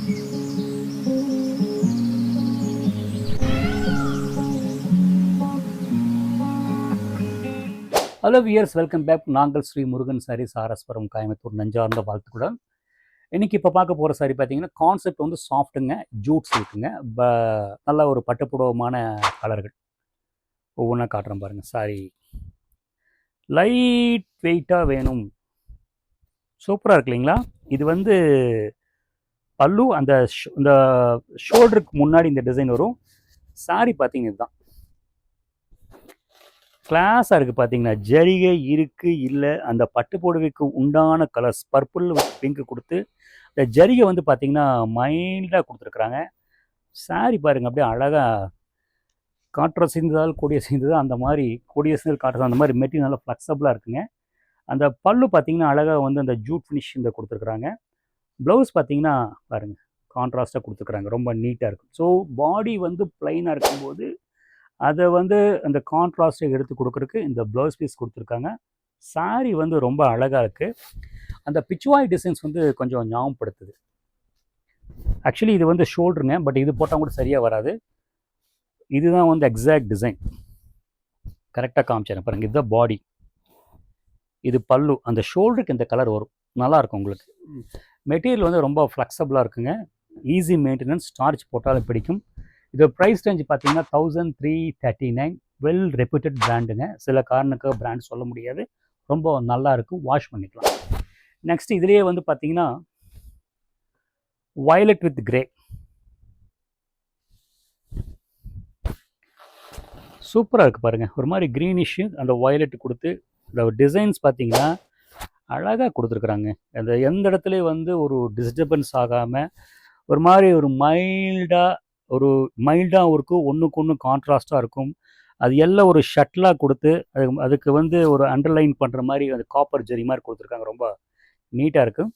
Hello wears, welcome back. நாங்கள் ஸ்ரீ முருகன் சாரீஸ், ஆர்எஸ்புரம், கோயம்புத்தூர். நெஞ்சார்ந்த வாழ்த்துக்களுடன் இன்றைக்கி இப்போ பார்க்க போகிற சாரி பார்த்தீங்கன்னா, கான்செப்ட் வந்து சாஃப்ட்டுங்க, ஜூட்ஸ் இருக்குங்க. நல்ல ஒரு பட்டுப்புடவமான கலர்கள் ஒவ்வொன்றா காட்டுறேன் பாருங்கள். சாரி லைட் வெயிட்டாக வேணும், சூப்பராக இருக்கு இல்லைங்களா? இது வந்து பல்லு, இந்த ஷோல்டருக்கு முன்னாடி இந்த டிசைன் வரும். சாரி பார்த்தீங்க இதுதான், கிளாஸாக இருக்குது. பார்த்தீங்கன்னா ஜரிகை இருக்குது இல்லை, அந்த பட்டு புடவைக்கு உண்டான கலர்ஸ் பர்பிள் பிங்க் கொடுத்து இந்த ஜரிகை வந்து பார்த்திங்கன்னா மைல்டாக கொடுத்துருக்குறாங்க. சாரி பாருங்கள், அப்படியே அழகாக காற்ற செய்ததால் கூடிய செய்தது, அந்த மாதிரி கூடிய செய்தல் காட்டுறது, அந்த மாதிரி மெட்டீரியல் நல்லா ஃப்ளெக்சபிளாக இருக்குங்க. அந்த பல்லு பார்த்திங்கன்னா அழகாக வந்து அந்த ஜூட் ஃபினிஷ் இந்த கொடுத்துருக்குறாங்க. ப்ளவுஸ் பார்த்திங்கன்னா பாருங்கள், கான்ட்ராஸ்ட்டாக கொடுத்துருக்குறாங்க, ரொம்ப நீட்டாக இருக்கும். ஸோ பாடி வந்து ப்ளைனாக இருக்கும்போது அதை வந்து அந்த கான்ட்ராஸ்ட்டை எடுத்து கொடுக்குறதுக்கு இந்த ப்ளவுஸ் பீஸ் கொடுத்துருக்காங்க. சாரி வந்து ரொம்ப அழகாக இருக்குது. அந்த பிச்சுவாய் டிசைன்ஸ் வந்து கொஞ்சம் ஞாபகப்படுத்துது. ஆக்சுவலி இது வந்து ஷோல்டருங்க, பட் இது போட்டால் கூட சரியாக வராது. இதுதான் வந்து எக்ஸாக்ட் டிசைன். கரெக்டாக காமிச்சிடறேன் பாருங்கள். இதுதான் பாடி, இது பல்லு. அந்த ஷோல்டருக்கு இந்த கலர் வரும், நல்லாயிருக்கும் உங்களுக்கு. மெட்டீரியல் வந்து ரொம்ப ஃப்ளெக்சபிளாக இருக்குங்க, ஈஸி மெயின்டெனன்ஸ், ஸ்டார்ச் போட்டாலும் பிடிக்கும். இது ப்ரைஸ் ரேஞ்ச் பார்த்தீங்கன்னா 1339. வெல் ரெப்யூட்டட் பிராண்டுங்க. சில காரணக்கு பிராண்ட் சொல்ல முடியாது, ரொம்ப நல்லா இருக்கும், வாஷ் பண்ணிக்கலாம். நெக்ஸ்ட் இதுலேயே வந்து பார்த்தீங்கன்னா வயலட் வித் கிரே, சூப்பராக இருக்குது பாருங்கள். ஒரு மாதிரி க்ரீனிஷு அந்த வயலட் கொடுத்து இந்த டிசைன்ஸ் பார்த்தீங்கன்னா அழகாக கொடுத்துருக்குறாங்க. அந்த எந்த இடத்துலையும் வந்து ஒரு டிஸ்டர்பன்ஸ் ஆகாமல் ஒரு மாதிரி ஒரு மைல்டாக இருக்கும், ஒன்றுக்கு ஒன்று கான்ட்ராஸ்ட்டாக இருக்கும். அது எல்லாம் ஒரு ஷட்டிலாக கொடுத்து அதுக்கு வந்து ஒரு அண்டர்லைன் பண்ணுற மாதிரி அது காப்பர் ஜெரி மாதிரி கொடுத்துருக்காங்க. ரொம்ப நீட்டாக இருக்குது.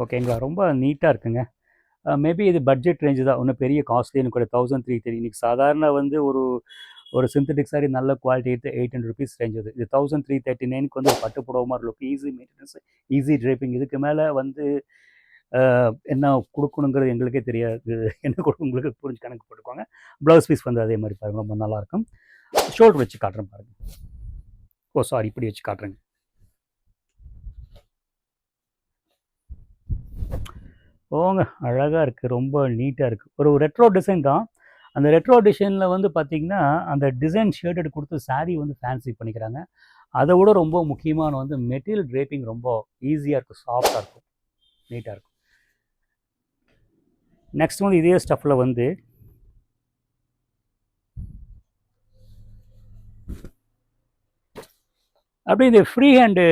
ஓகேங்களா, ரொம்ப நீட்டாக இருக்குங்க. மேபி இது பட்ஜெட் ரேஞ்சு தான், ஒன்றும் பெரிய காஸ்ட்லின்னு கூட. 1330. இன்றைக்கி சாதாரண வந்து ஒரு சிந்தட்டிக் சாரி நல்ல குவாலிட்டி எடுத்து 800 ருபீஸ் ரேஞ்ச். இது 1339 வந்து ஒரு பட்டு புடவை மாதிரி இருக்கும். Easy maintenance, easy draping. இதுக்கு மேலே வந்து என்ன கொடுக்கணுங்கிறது எங்களுக்கே தெரியாது, என்ன கொடுக்கும் உங்களுக்கு புரிஞ்சு கணக்கு போட்டுக்கோங்க. ப்ளவுஸ் பீஸ் வந்து அதே மாதிரி பாருங்கள், ரொம்ப நல்லாயிருக்கும். ஷோல்டர் வச்சு காட்டுறேன் பாருங்கள். ஓ சாரி, இப்படி வச்சு காட்டுறேங்க. ஓங்க, அழகாக இருக்குது, ரொம்ப நீட்டாக இருக்குது. ஒரு ரெட்ரோ டிசைன் தான். அந்த ரெட்ரோ டிசைனில் வந்து பார்த்திங்கன்னா அந்த டிசைன் ஷேடட் கொடுத்து சாரீ வந்து ஃபேன்சி பண்ணிக்கிறாங்க. அதை விட ரொம்ப முக்கியமான வந்து மெட்டீரியல் ட்ரேப்பிங் ரொம்ப ஈஸியாக இருக்கும், சாஃப்டாக இருக்கும், நீட்டாக இருக்கும். நெக்ஸ்ட் வந்து இதே ஸ்டஃப்பில் வந்து அப்படியே இந்த ஃப்ரீ ஹேண்டு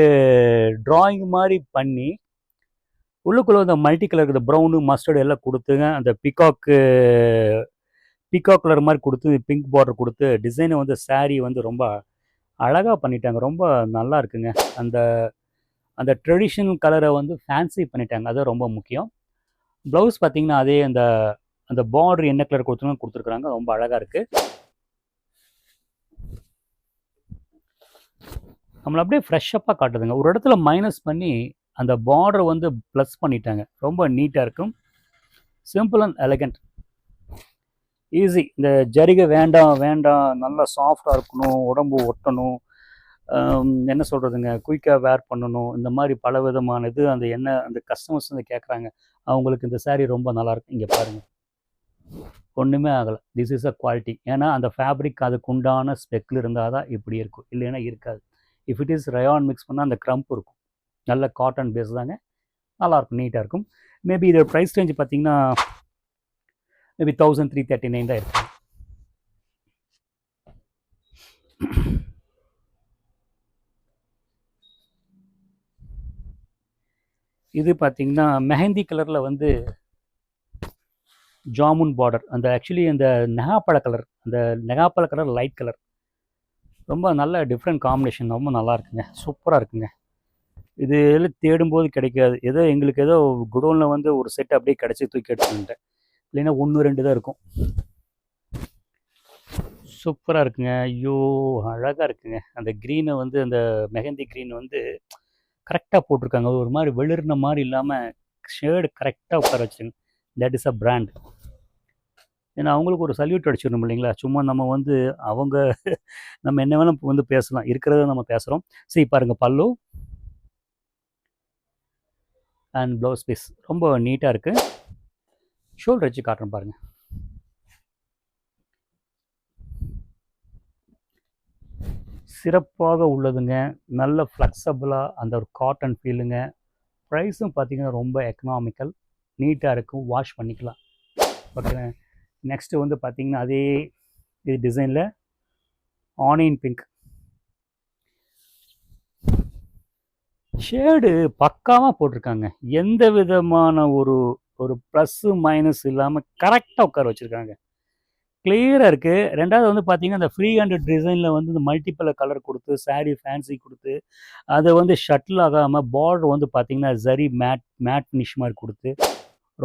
ட்ராயிங் மாதிரி பண்ணி உள்ளுக்குள்ளே வந்து மல்டி கலர் இருக்குது, ப்ரௌனு மஸ்டர்டு எல்லாம் கொடுத்துங்க. அந்த பீகாக் கலர் மாதிரி கொடுத்து பிங்க் பார்டர் கொடுத்து டிசைனை வந்து சாரீ வந்து ரொம்ப அழகாக பண்ணிட்டாங்க, ரொம்ப நல்லா இருக்குங்க. அந்த அந்த ட்ரெடிஷ்னல் கலரை வந்து ஃபேன்சி பண்ணிட்டாங்க, அது ரொம்ப முக்கியம். ப்ளவுஸ் பார்த்திங்கன்னா அதே அந்த பார்டர் என்ன கலர் கொடுத்துருக்குறாங்க, ரொம்ப அழகாக இருக்குது. நம்மளை அப்படியே ஃப்ரெஷ்ஷப்பாக காட்டுதுங்க. ஒரு இடத்துல மைனஸ் பண்ணி அந்த பார்டரை வந்து ப்ளஸ் பண்ணிட்டாங்க, ரொம்ப நீட்டாக இருக்கும். Simple and elegant, easy. இந்த ஜரிகை வேண்டாம், நல்லா சாஃப்டாக இருக்கணும், உடம்பு ஒட்டணும், என்ன சொல்கிறதுங்க, குயிக்காக வேர் பண்ணணும், இந்த மாதிரி பல விதமான இது அந்த கஸ்டமர்ஸ் வந்து கேட்குறாங்க. அவங்களுக்கு இந்த சாரீ ரொம்ப நல்லாயிருக்கும். இங்கே பாருங்கள், ஒன்றுமே ஆகலை. This is a quality. ஏன்னா அந்த ஃபேப்ரிக் அதுக்கு உண்டான ஸ்பெக்கில் இருந்தால் தான் இப்படி இருக்கும், இல்லைன்னா இருக்காது. If it is rayon mix பண்ணால் அந்த க்ரம்ப் இருக்கும். நல்ல காட்டன் பேஸ் தாங்க, நல்லாயிருக்கும், நீட்டாக இருக்கும். மேபி இதோட ப்ரைஸ் ரேஞ்ச் பார்த்தீங்கன்னா மேபி 1339 தான் இருக்கும். இது பார்த்தீங்கன்னா மெஹந்தி கலரில் வந்து ஜாமுன் பார்டர், அந்த ஆக்சுவலி அந்த நெகாப்பழ கலர் லைட் கலர், ரொம்ப நல்ல டிஃப்ரெண்ட் காம்பினேஷன், ரொம்ப நல்லா இருக்குங்க, சூப்பராக இருக்குங்க. இது எல்லாம் தேடும்போது கிடைக்காது. எங்களுக்கு ஏதோ குடோனில் வந்து ஒரு செட் அப்படியே கிடச்சி தூக்கி எடுத்துக்கிட்டேன், இல்லைன்னா 1-2 தான் இருக்கும். சூப்பராக இருக்குங்க. ஐயோ, அழகாக இருக்குங்க. அந்த க்ரீனை வந்து அந்த மெஹந்தி க்ரீன் வந்து கரெக்டாக போட்டிருக்காங்க. ஒரு மாதிரி வெளிர்ன மாதிரி இல்லாமல் ஷேடு கரெக்டாக உட்கார வச்சுருங்க. That is a brand. ஏன்னா அவங்களுக்கு ஒரு சல்யூட் அடிச்சிடணும் இல்லைங்களா? சும்மா நம்ம வந்து அவங்க நம்ம என்ன வேணால் வந்து பேசலாம், இருக்கிறத நம்ம பேசுகிறோம். சரி பாருங்கள், பல்லு அண்ட் ப்ளவுஸ் பீஸ் ரொம்ப நீட்டாக இருக்குது. ஷோல்டர் வச்சு காட்டுறேன் பாருங்கள். சிறப்பாக உள்ளதுங்க. நல்ல ஃப்ளெக்சபிளாக அந்த ஒரு காட்டன் ஃபீலுங்க. ப்ரைஸும் பார்த்தீங்கன்னா ரொம்ப எக்கனாமிக்கல், நீட்டாக இருக்கும், வாஷ் பண்ணிக்கலாம். ஓகே. நெக்ஸ்ட்டு வந்து பார்த்தீங்கன்னா அதே இது டிசைனில் ஆனியன் பிங்க் ஷேடு பக்காவாக போட்டிருக்காங்க. எந்த விதமான ஒரு ஒரு ப்ளஸ்ஸு மைனஸ் இல்லாமல் கரெக்டாக உட்கார வச்சுருக்காங்க. கிளியராக இருக்குது. ரெண்டாவது வந்து பார்த்தீங்கன்னா இந்த ஃப்ரீ ஹேண்ட் டிசைனில் வந்து இந்த மல்டிபிள் கலர் கொடுத்து சாரீ ஃபேன்சி கொடுத்து அதை வந்து ஷட்டில் ஆகாமல் பார்டர் வந்து பார்த்தீங்கன்னா ஜரி மேட் ஃபினிஷ் மாதிரி கொடுத்து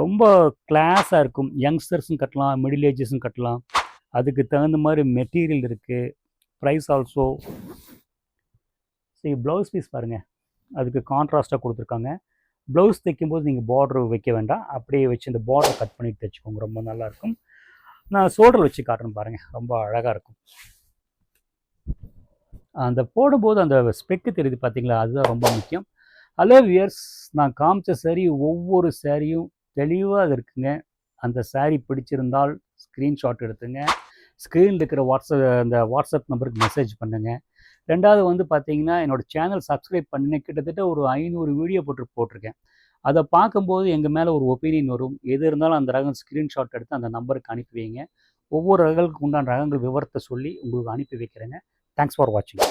ரொம்ப கிளாஸாக இருக்கும். யங்ஸ்டர்ஸும் கட்டலாம், மிடில் ஏஜஸும் கட்டலாம். அதுக்கு தகுந்த மாதிரி மெட்டீரியல் இருக்குது. Price also. சரி, ப்ளவுஸ் பீஸ் பாருங்கள், அதுக்கு கான்ட்ராஸ்ட்டாக கொடுத்துருக்காங்க. ப்ளவுஸ் தைக்கும்போது நீங்கள் பார்டர் வைக்க வேண்டாம், அப்படியே வச்சு இந்த பார்டரை கட் பண்ணிட்டு தைச்சிக்கோங்க, ரொம்ப நல்லாயிருக்கும். நான் ஷோல்டர் வச்சு காட்டுறேன் பாருங்கள், ரொம்ப அழகாக இருக்கும். அந்த போடும்போது அந்த ஸ்பெக்கு தெரியுது பார்த்தீங்களா, அதுதான் ரொம்ப முக்கியம். ஹலோ வியர்ஸ், நான் காமிச்ச சாரீ ஒவ்வொரு சாரியும் தெளிவாக இருக்குங்க. அந்த சாரீ பிடிச்சிருந்தால் ஸ்க்ரீன்ஷாட் எடுத்துங்க, ஸ்க்ரீனில் இருக்கிற அந்த வாட்ஸ்அப் நம்பருக்கு மெசேஜ் பண்ணுங்கள். ரெண்டாவது வந்து பார்த்தீங்கன்னா என்னோடய சேனல் சப்ஸ்கிரைப் பண்ணினேன், கிட்டத்தட்ட ஒரு 500 வீடியோ போட்டிருக்கேன். அதை பார்க்கும்போது எங்கள் மேலே ஒரு ஒப்பீனியன் வரும். எது இருந்தாலும் அந்த ரகம் ஸ்க்ரீன்ஷாட் எடுத்து அந்த நம்பருக்கு அனுப்பி வைங்க. ஒவ்வொரு ரகங்களுக்கு உண்டான ரகங்கள் விவரத்தை சொல்லி உங்களுக்கு அனுப்பி வைக்கிறேங்க. தேங்க்ஸ் ஃபார் வாட்சிங்.